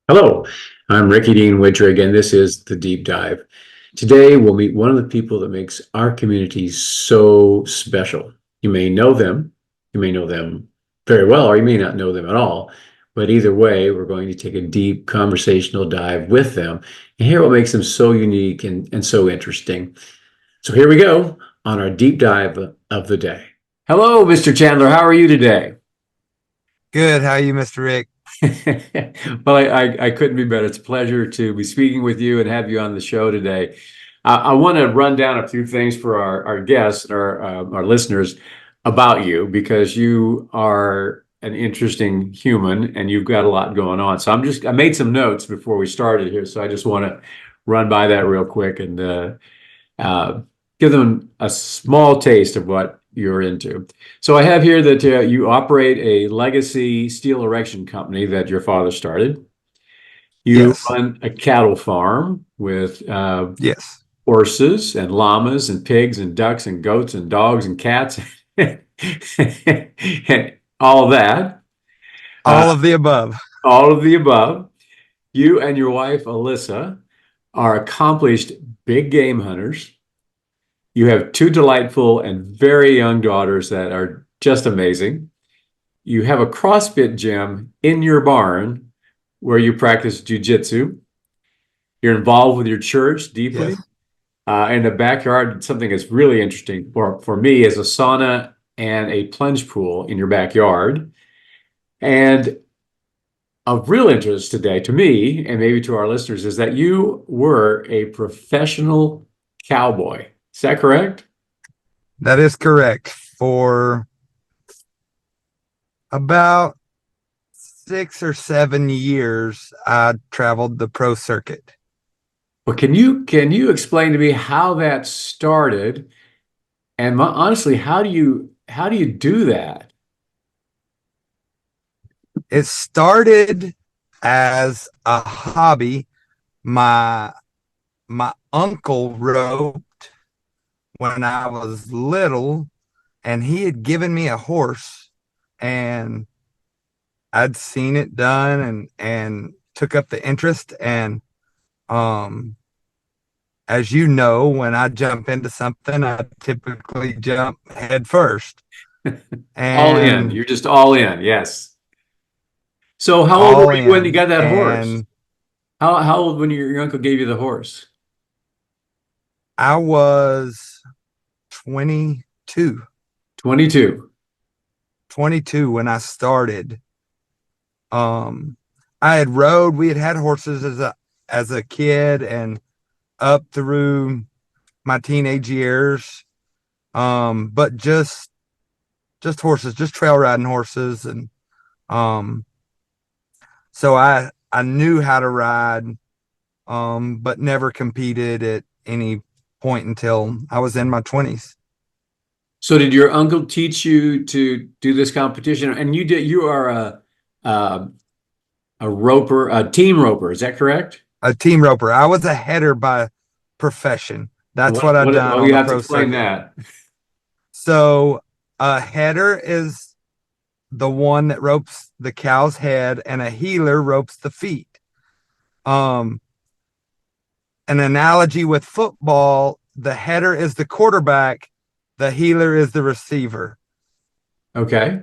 Hello, I'm Ricky Dean Widrig, and this is The Deep Dive. Today, we'll meet one of the people that makes our community so special. You may know them very well, or you may not know them at all. But either way, we're going to take a deep conversational dive with them and hear what makes them so unique and so interesting. So here we go on our deep dive of the day. Hello, Mr. Chandler. How are you today? Good. How are you, Mr. Rick? Well, I couldn't be better. It's a pleasure to be speaking with you and have you on the show today. I want to run down a few things for our guests and our listeners about you because you are an interesting human and you've got a lot going on. So I made some notes before we started here, so I just want to run by that real quick and uh, give them a small taste of what you're into. So I have here that you operate a legacy steel erection company that your father started. You Yes. run a cattle farm with Yes. horses and llamas and pigs and ducks and goats and dogs and cats and all that. Uh, All of the above. all of the above. You and your wife, Alyssa, are accomplished big game hunters. You have two delightful and very young daughters that are just amazing. You have a CrossFit gym in your barn where you practice jujitsu. You're involved with your church deeply. Yes. In the backyard, something that's really interesting for me is a sauna and a plunge pool in your backyard. And of real interest today to me, and maybe to our listeners, is that you were a professional cowboy. Is that correct? That is correct. For about 6 or 7 years, I traveled the pro circuit. Well, can you explain to me how that started? And honestly, how do you do that? It started as a hobby. My my uncle roped when I was little, and he had given me a horse, and I'd seen it done and took up the interest. And um as you know, when I jump into something, I typically jump head first. All in. And You're just all in. Yes. So how old were all you when you in. got that horse? And How old when your uncle gave you the horse? I was 22, 22. 22 when I started. Um, I had rode, we had had horses as a kid and up through my teenage years. But just horses, just trail riding horses. And um so I knew how to ride, but never competed at any point until I was in my 20s. So did your uncle teach you to do this competition? And you are a a roper, a team roper, is that correct? A team roper. I was a header by profession. That's what I done Well, on you the have to pro explain circuit. that. So a header is the one that ropes the cow's head, and a heeler ropes the feet. Um, an analogy with football, the header is the quarterback, the heeler is the receiver. Okay.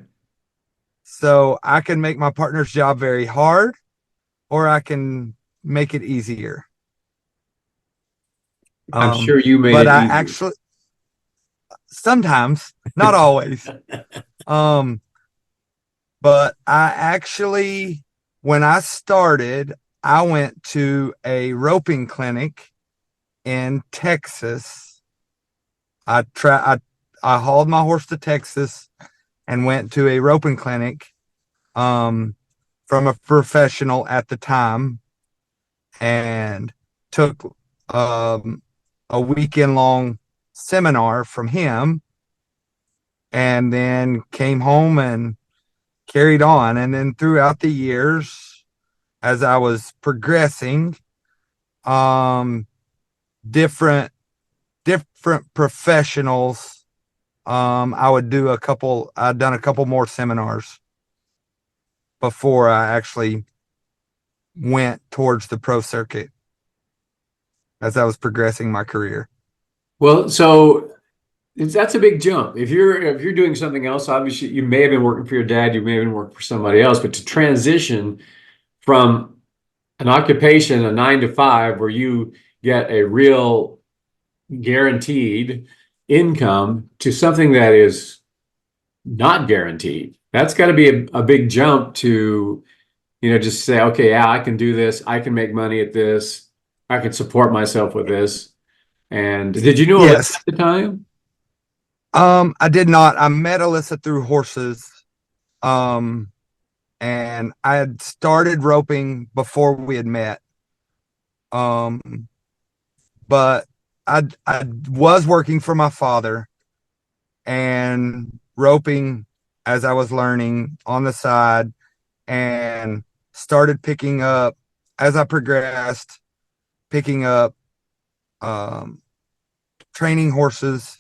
So I can make my partner's job very hard, or I can make it easier. I'm sure you made But it I easy. actually sometimes, not always. Um, but I actually, when I started, I went to a roping clinic in Texas. I hauled my horse to Texas and went to a roping clinic, um, from a professional at the time, and took um, a weekend long seminar from him, and then came home and carried on. And then throughout the years, as I was progressing, um, different different professionals, I'd done a couple more seminars before I actually went towards the pro circuit as I was progressing my career. Well, so that's a big jump. If you're doing something else, obviously you may have been working for your dad, you may have been working for somebody else, but to transition from an occupation, a 9 to 5, where you get a real guaranteed income to something that is not guaranteed, that's got to be a big jump to, just say, okay, yeah, I can do this. I can make money at this. I can support myself with this. And did you know Alyssa Yes. at the time? I did not. I met Alyssa through horses. Um, and I had started roping before we had met. Um, but I was working for my father and roping as I was learning on the side, and started picking up as I progressed, picking up um, training horses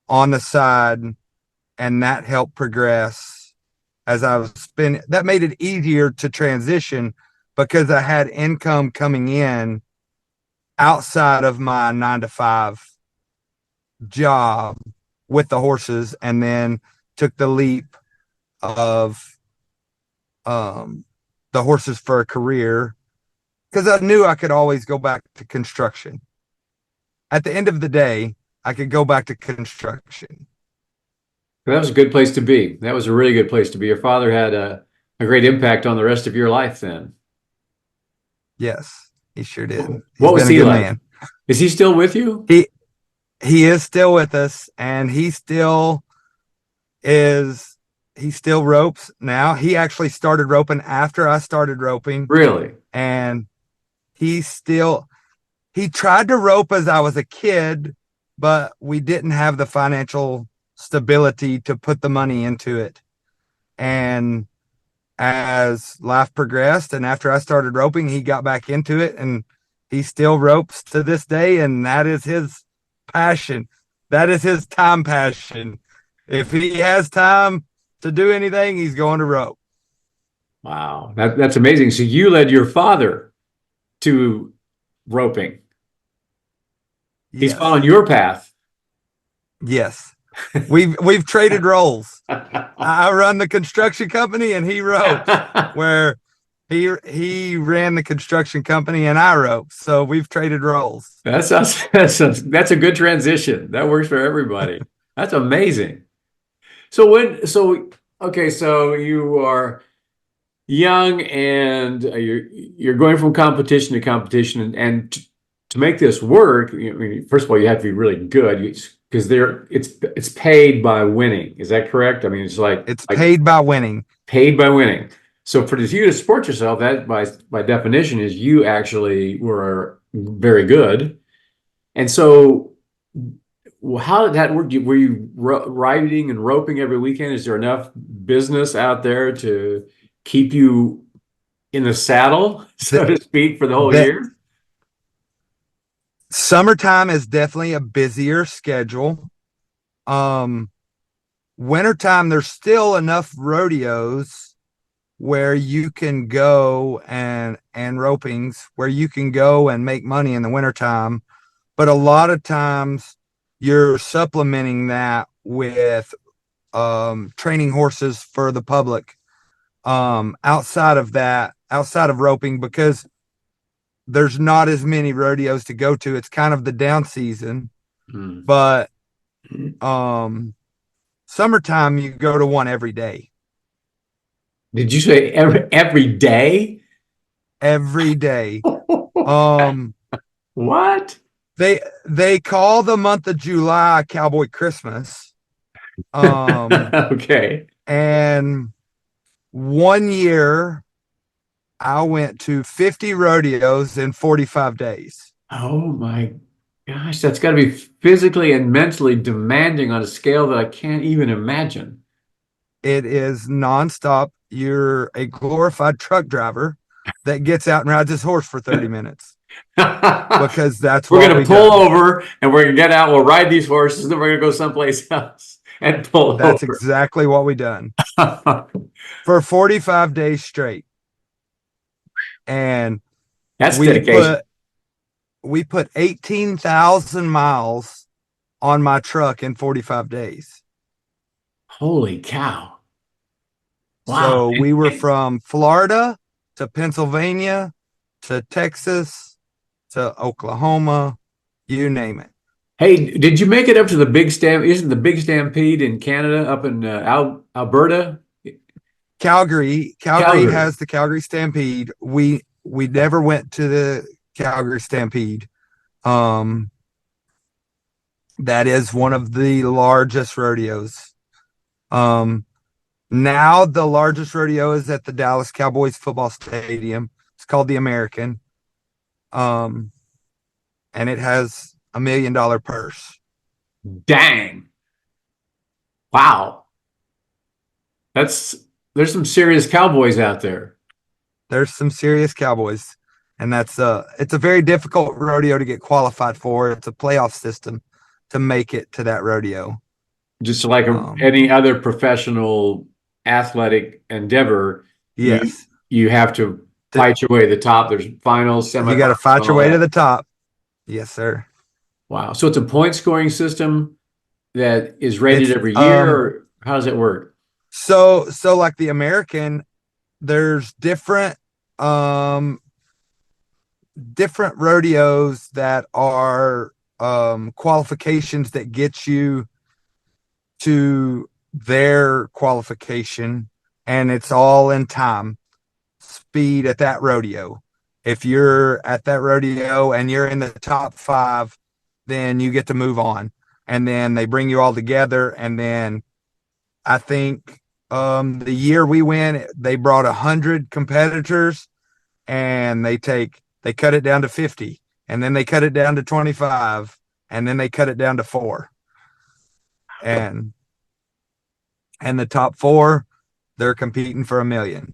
on the side, and that helped progress as I was spending. That made it easier to transition because I had income coming in outside of my 9 to 5 job with the horses, and then took the leap of the horses for a career because I knew I could always go back to construction. At the end of the day, I could go back to construction. That was a good place to be. That was a really good place to be. Your father had a great impact on the rest of your life then. Yes, he sure did. He's What was been a he good like? man. Is he still with you? He is still with us, and is he still ropes now. He actually started roping after I started roping, Really? and he still he tried to rope as I was a kid, but we didn't have the financial stability to put the money into it. And as life progressed and after I started roping, he got back into it, and he still ropes to this day, and that is his passion. That is his time passion. If he has time to do anything, he's going to rope. Wow. That's amazing. So you led your father to roping. He's following Yes. your path. Yes. We've traded roles. I run the construction company and he ropes, where he ran the construction company and I rope. So we've traded roles. That's a good transition. That works for everybody. That's amazing. Okay, so you are young and you're going from competition to competition, and to make this work, first of all, you have to be really good because it's paid by winning. Is that correct? I mean, it's It's like paid by winning. paid by winning. So for you to support yourself, that by definition is you actually were very good. And so, how did that work? Were you riding and roping every weekend? Is there enough business out there to keep you in the saddle, so The, to speak, for the whole the year? summertime is definitely a busier schedule. Um, Wintertime, there's still enough rodeos where you can go and ropings where you can go and make money in the wintertime. But a lot of times you're supplementing that with training horses for the public outside of that, outside of roping, because there's not as many rodeos to go to. It's kind of the down season, Hmm. but um summertime you go to one every day. Did you say every day? Every day. Um What? they call the month of July Cowboy Christmas. Um Okay. and one year I went to 50 rodeos in 45 days. Oh my gosh, that's got to be physically and mentally demanding on a scale that I can't even imagine. It is nonstop. You're a glorified truck driver that gets out and rides his horse for 30 minutes because that's We're what gonna we pull done. over and we're gonna get out. We'll ride these horses, and then we're gonna go someplace else and pull That's over. exactly what we done for 45 days straight. And That's we dedication. put we put 18,000 miles on my truck in 45 days. Holy cow. Wow. So we were from Florida to Pennsylvania to Texas to Oklahoma, you name it. Hey, did you make it up to the big stamp? Isn't the big stampede in Canada up in Alberta? Calgary Calgary. has the Calgary Stampede. We never went to the Calgary Stampede. Um, that is one of the largest rodeos. Um, Now the largest rodeo is at the Dallas Cowboys football stadium. It's called the American. Um, and it has $1 million purse. Dang. Wow. That's there's some serious cowboys out there. There's some serious cowboys, and it's a very difficult rodeo to get qualified for. It's a playoff system to make it to that rodeo. Just like Um, any other professional athletic endeavor, you yes, you have to to, fight your way to the top. There's finals, you got to semifinals, fight and your all way to that. the top. Yes, sir. Wow. So it's a point scoring system that is rated It's every year, or how does it work? so like the American, there's um different rodeos that are qualifications that get you to their qualification, and it's all in time speed at that rodeo. If you're at that rodeo and you're in the top five, then you get to move on, and then they bring you all together. And then I think the year we went, they brought 100 competitors, and they cut it down to 50, and then they cut it down to 25, and then they cut it down to 4. And the top 4, they're competing for $1 million.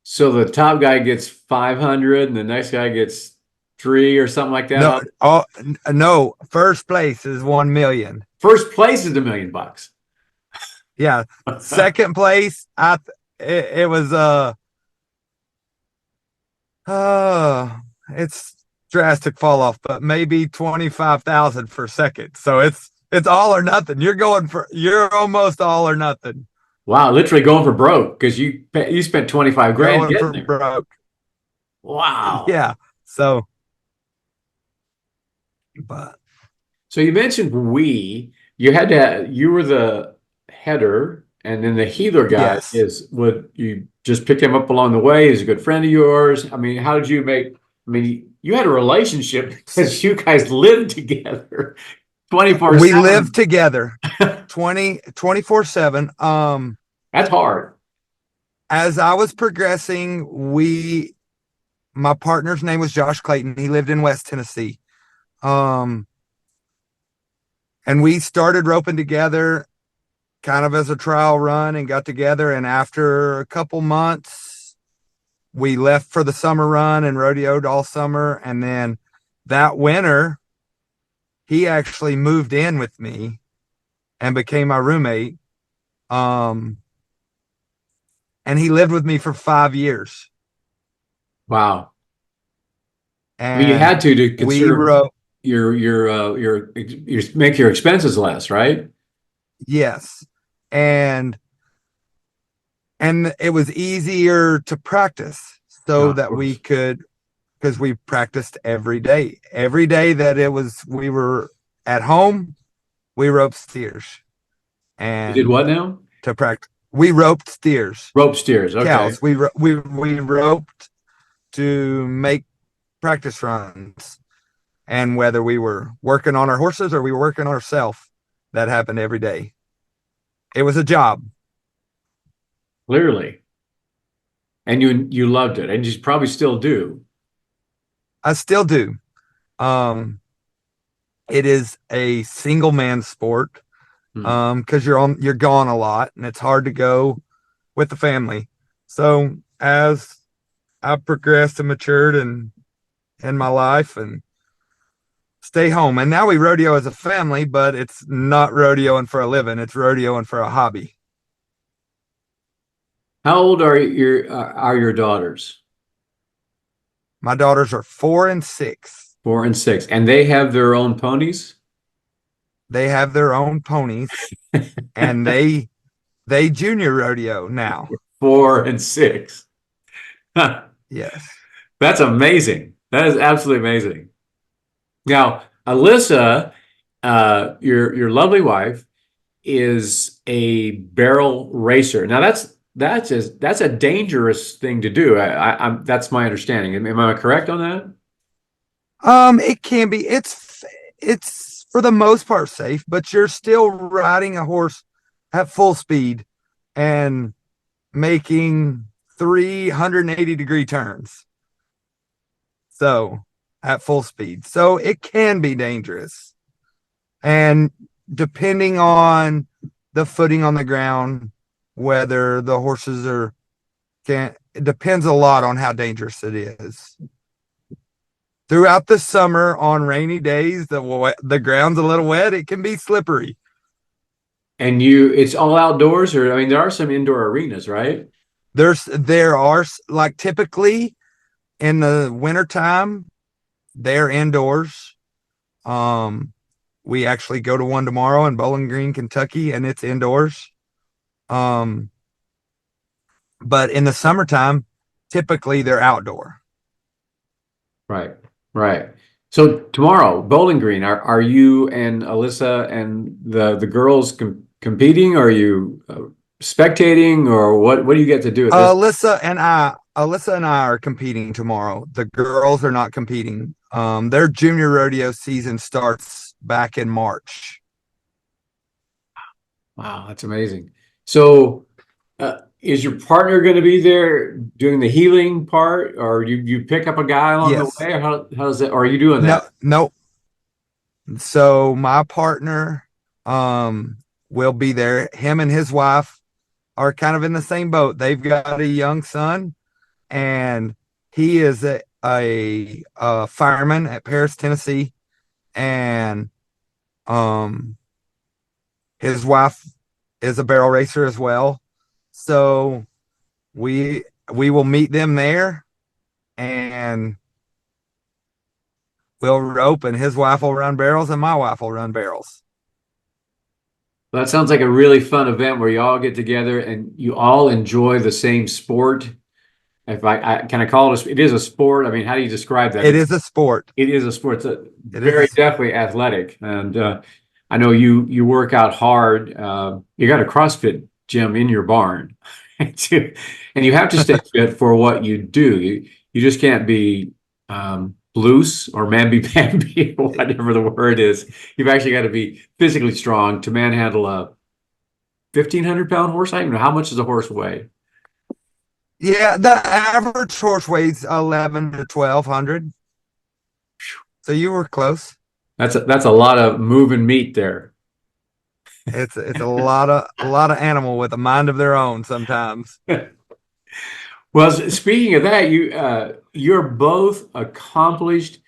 So the top guy gets 500 and the next guy gets three or something like that. No, oh no, first place is 1 million. First place is $1 million. Yeah, second place, it was uh it's drastic fall off, but maybe 25,000 for second. So it's all or nothing. You're almost all or nothing. Wow, literally going for broke because you spent 25 grand Going getting for there. broke. Wow. Yeah. So, but So you mentioned you were the header, and then the healer guy yes, is would you just pick him up along the way? He's a good friend of yours. I mean, how did you make, I mean, you had a relationship because you guys lived together we live 24/7. together 24/7. That's hard. As I was progressing, my partner's name was Josh Clayton. He lived in West Tennessee. Um, and we started roping together kind of as a trial run and got together. And after a couple months, we left for the summer run and rodeoed all summer. And then that winter, he actually moved in with me and became my roommate. Um, and he lived with me for 5 years. Wow. I mean, you And had to we conserve wrote, your make your expenses less, right? yes. And it was easier to practice Oh, so of that we course. could, because we practiced every day that we were at home, we roped steers. You did And what now? to practice, we roped steers, Rope steers. Okay. cows. We roped to make practice runs. And whether we were working on our horses or we were working on ourselves, that happened every day. It was a job. Clearly. And you loved it, and you probably still do. I still do. Um, it is a single man sport, Hmm. because you're gone a lot and it's hard to go with the family. So as I progressed and matured in my life and stay home, and now we rodeo as a family, but it's not rodeoing for a living, it's rodeoing for a hobby. How old are your daughters? My daughters are 4 and 6. 4 and 6, and they have their own ponies. They have their own ponies, and they junior rodeo now. 4 and 6. Yes. That's amazing. That is absolutely amazing. Now, Alyssa, your lovely wife, is a barrel racer. Now, that's a dangerous thing to do. That's my understanding. Am I correct on that? It can be. It's for the most part safe, but you're still riding a horse at full speed and making 380-degree turns. So at full speed. So it can be dangerous. And depending on the footing on the ground, whether the horses are can it depends a lot on how dangerous it is. Throughout the summer on rainy days, the ground's a little wet, it can be slippery. And it's all outdoors, or I mean, there are some indoor arenas, right? There are like typically in the wintertime, they're indoors. Um, we actually go to one tomorrow in Bowling Green, Kentucky, and it's indoors. Um, but in the summertime, typically they're outdoor. Right, right. So tomorrow, Bowling Green, are you and Alyssa and the girls competing? Are you spectating, or what do you get to do at this? Alyssa and I are competing tomorrow. The girls are not competing. Their junior rodeo season starts back in March. Wow, that's amazing. So, is your partner going to be there doing the healing part, or you pick up a guy along the Yes. way, or how does that? Or are you doing No, that? no. So my partner will be there. Him and his wife are kind of in the same boat. They've got a young son, and he is a fireman at Paris, Tennessee, and um his wife is a barrel racer as well. So we we will meet them there, and we'll rope, and his wife will run barrels and my wife will run barrels. Well, that sounds like a really fun event where you all get together and you all enjoy the same sport. If I can I call it it is a sport. I mean, how do you describe that? It is a sport. It is a sport. It's It is a very definitely athletic, and I know you work out hard. You got a CrossFit gym in your barn, and you have to stay fit for what you do. You just can't be loose or mamby-pamby or whatever the word is. You've actually got to be physically strong to manhandle a 1,500-pound horse. I don't even know how much does a horse weigh. Yeah, the average horse weighs 11 to 1200. So you were close. That's a lot of moving meat there. It's a lot of animal with a mind of their own sometimes. Well, speaking of that, you're both accomplished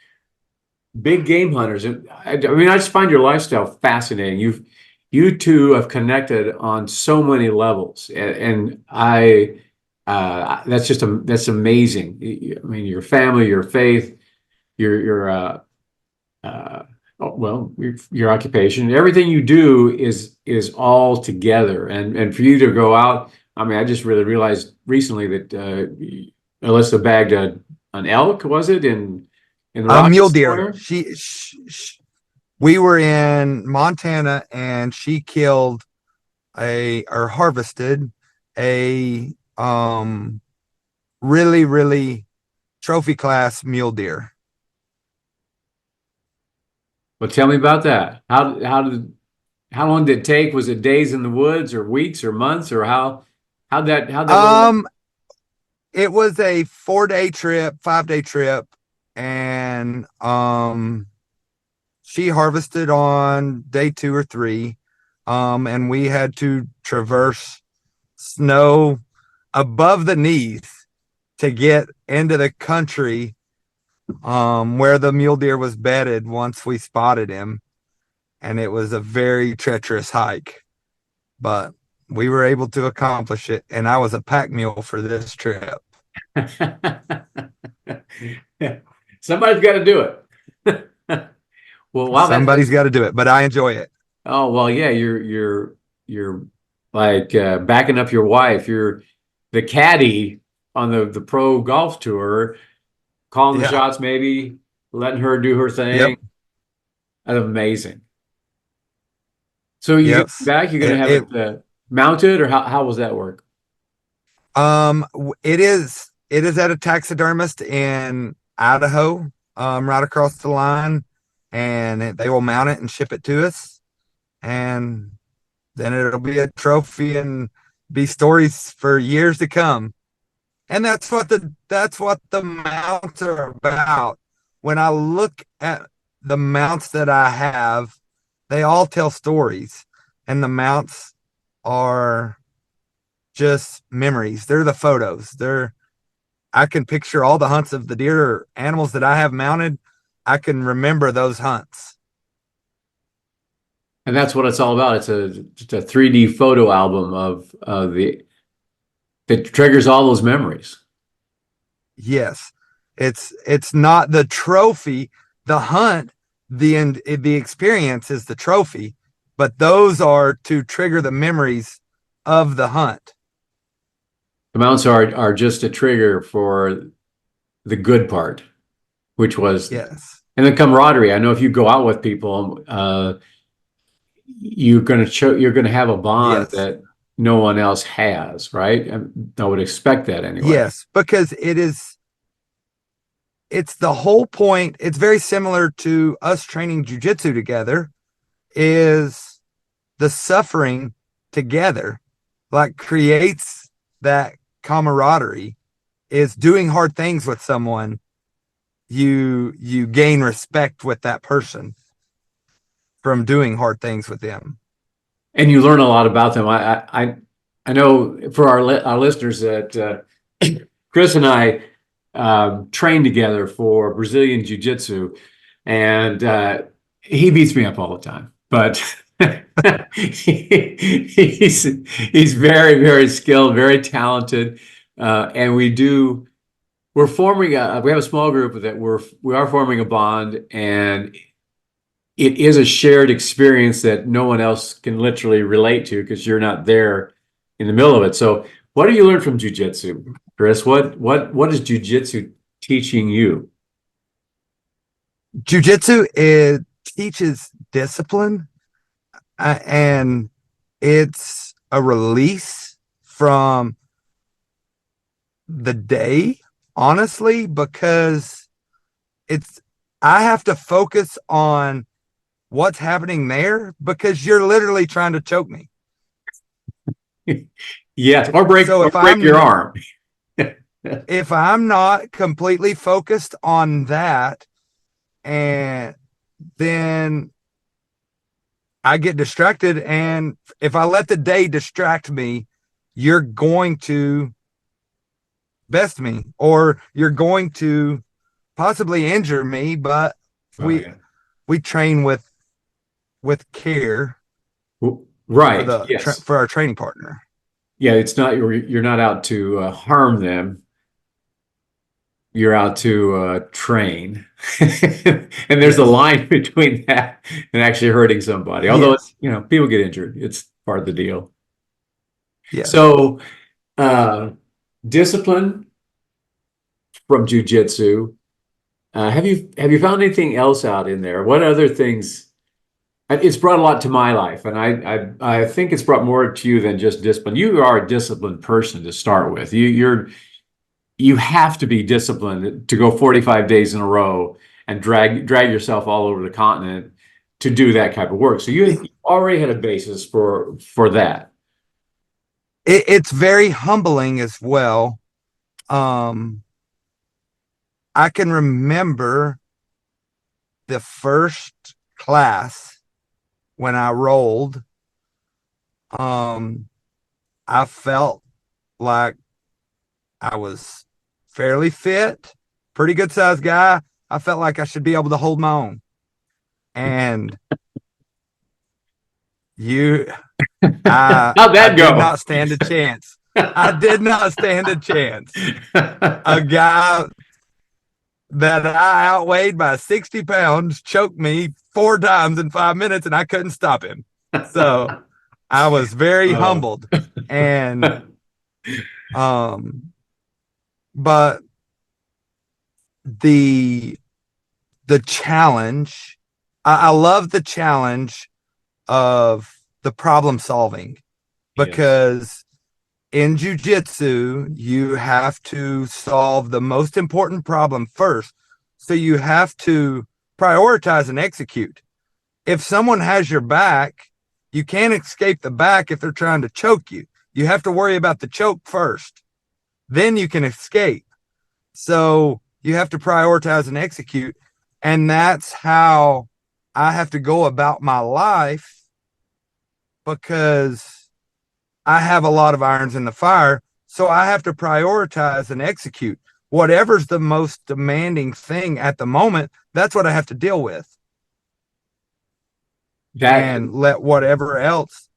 big game hunters, and I mean, I just find your lifestyle fascinating. You two have connected on so many levels, and I that's amazing. I mean, your family, your faith, your uh, well, your occupation, everything you do is all together, and for you to go out. I mean, I just really realized recently that Alyssa bagged an elk, was it in the A mule Rockies deer. somewhere? We were in Montana, and she killed or harvested a really, really trophy class mule deer. Well, tell me about that. How long did it take? Was it days in the woods, or weeks, or months, or how'd that little Um, it was a 4-day trip, 5-day trip, and she harvested on day 2 or 3. And we had to traverse snow above the knees to get into the country where the mule deer was bedded once we spotted him. And it was a very treacherous hike, but we were able to accomplish it. And I was a pack mule for this trip. Yeah. Somebody's got to do it. Well, wow, Somebody's got to do it, but I enjoy it. oh well, yeah, you're like backing up your wife. You're the caddy on the pro golf tour, calling the Yeah. shots, maybe letting her do her thing. Yep. That's amazing. So you get Yes. back, you're gonna It, have it it mounted, or how was that work? it is at a taxidermist in Idaho, right across the line, and they will mount it and ship it to us, and then it'll be a trophy and be stories for years to come. And that's what the mounts are about. When I look at the mounts that I have, they all tell stories, and the mounts are just memories. They're the photos. They're I can picture all the hunts of the deer or animals that I have mounted. I can remember those hunts. And that's what it's all about. It's just a 3D photo album of the that triggers all those memories. Yes. It's not the trophy, the hunt, the experience is the trophy, but those are to trigger the memories of the hunt. The mounts are just a trigger for the good part, which was Yes. and the camaraderie. I know if you go out with people, you're gonna have a bond Yes. that no one else has, right? I would expect that anyway. Yes, because it's the whole point. It's very similar to us training jujitsu together, is the suffering together, like creates that camaraderie, is doing hard things with someone. You gain respect with that person from doing hard things with them. And you learn a lot about them. I know for our listeners that Chris and I trained together for Brazilian Jiu-Jitsu, and he beats me up all the time. But he's very, very skilled, very talented, and we're forming we have a small group that we are forming a bond, and it is a shared experience that no one else can literally relate to because you're not there in the middle of it. So, what do you learn from jujitsu, Chris? What is jujitsu teaching you? Jiu-jitsu, it teaches discipline, and it's a release from the day, honestly, because it's I have to focus on what's happening there because you're literally trying to choke me. Yes, So or break your arm. if I'm not completely focused on that, and then I get distracted, and if I let the day distract me, you're going to best me, or you're going to possibly injure me. But Oh, we yeah. we train with care for Right. Yes. for our training partner. Yeah. It's not you're not out to harm them. You're out to train, and there's a Yes. line between that and actually hurting somebody. Although Yes. people get injured, it's part of the deal. Yes. So, uh, discipline from jujitsu. Have you found anything else out in there? What other things? It's brought a lot to my life, and I think it's brought more to you than just discipline. You are a disciplined person to start with. You have to be disciplined to go 45 days in a row and drag yourself all over the continent to do that type of work. So you already had a basis for that. It's very humbling as well. Um, I can remember the first class when I rolled. Um, I felt like I was fairly fit, pretty good sized guy. I felt like I should be able to hold my own. And you, How'd I that did go? not stand a chance. I did not stand a chance. A guy that I outweighed by 60 pounds choked me 4 times in 5 minutes and I couldn't stop him. So I was very Oh. humbled. And, um, but the, the challenge, I love the challenge of the problem solving Yes. because in jujitsu, you have to solve the most important problem first. So you have to prioritize and execute. If someone has your back, you can't escape the back if they're trying to choke you. You have to worry about the choke first. Then you can escape. So you have to prioritize and execute. And that's how I have to go about my life because I have a lot of irons in the fire. So I have to prioritize and execute. Whatever's the most demanding thing at the moment, that's what I have to deal with. That And let whatever else.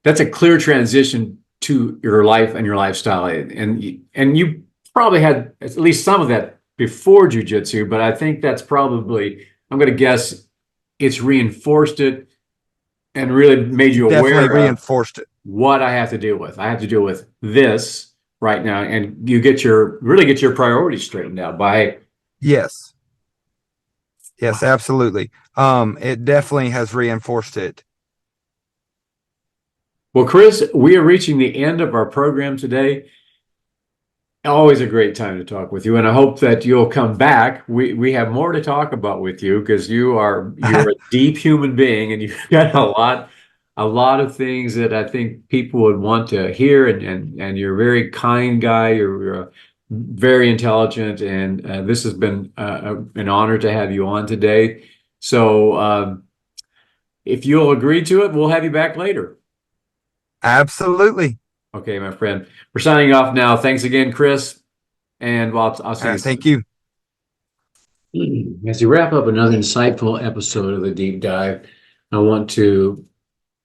that's a clear transition to your life and your lifestyle. And you probably had at least some of that before jujitsu, but I think that's probably, I'm going to guess it's reinforced it and really made you Definitely aware of reinforced it. what I have to deal with. I have to deal with this right now. And you really get your priorities straightened out by, Yes. Yes, absolutely. It definitely has reinforced it. well, Chris, we are reaching the end of our program today. Always a great time to talk with you, and I hope that you'll come back. We have more to talk about with you because you're a deep human being, and you've got a lot of things that I think people would want to hear. And you're a very kind guy. You're very intelligent, and this has been an honor to have you on today. So if you'll agree to it, we'll have you back later. Absolutely. Okay, my friend. We're signing off now. Thanks again, Chris. And I'll see you Thank soon. you. As we wrap up another insightful episode of the Deep Dive, I want to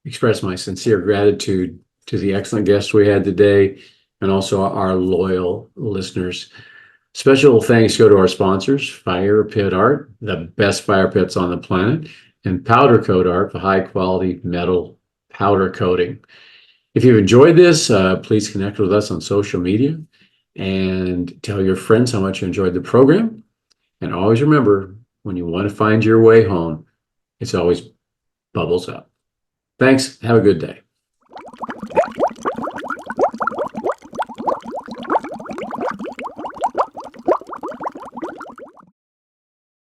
express my sincere gratitude to the excellent guests we had today and also our loyal listeners. Special thanks go to our sponsors, Fire Pit Art, the best fire pits on the planet, and Powder Coat Art for high quality metal powder coating. If you've enjoyed this, please connect with us on social media and tell your friends how much you enjoyed the program. And always remember, when you want to find your way home, it's always bubbles up. Thanks. Have a good day.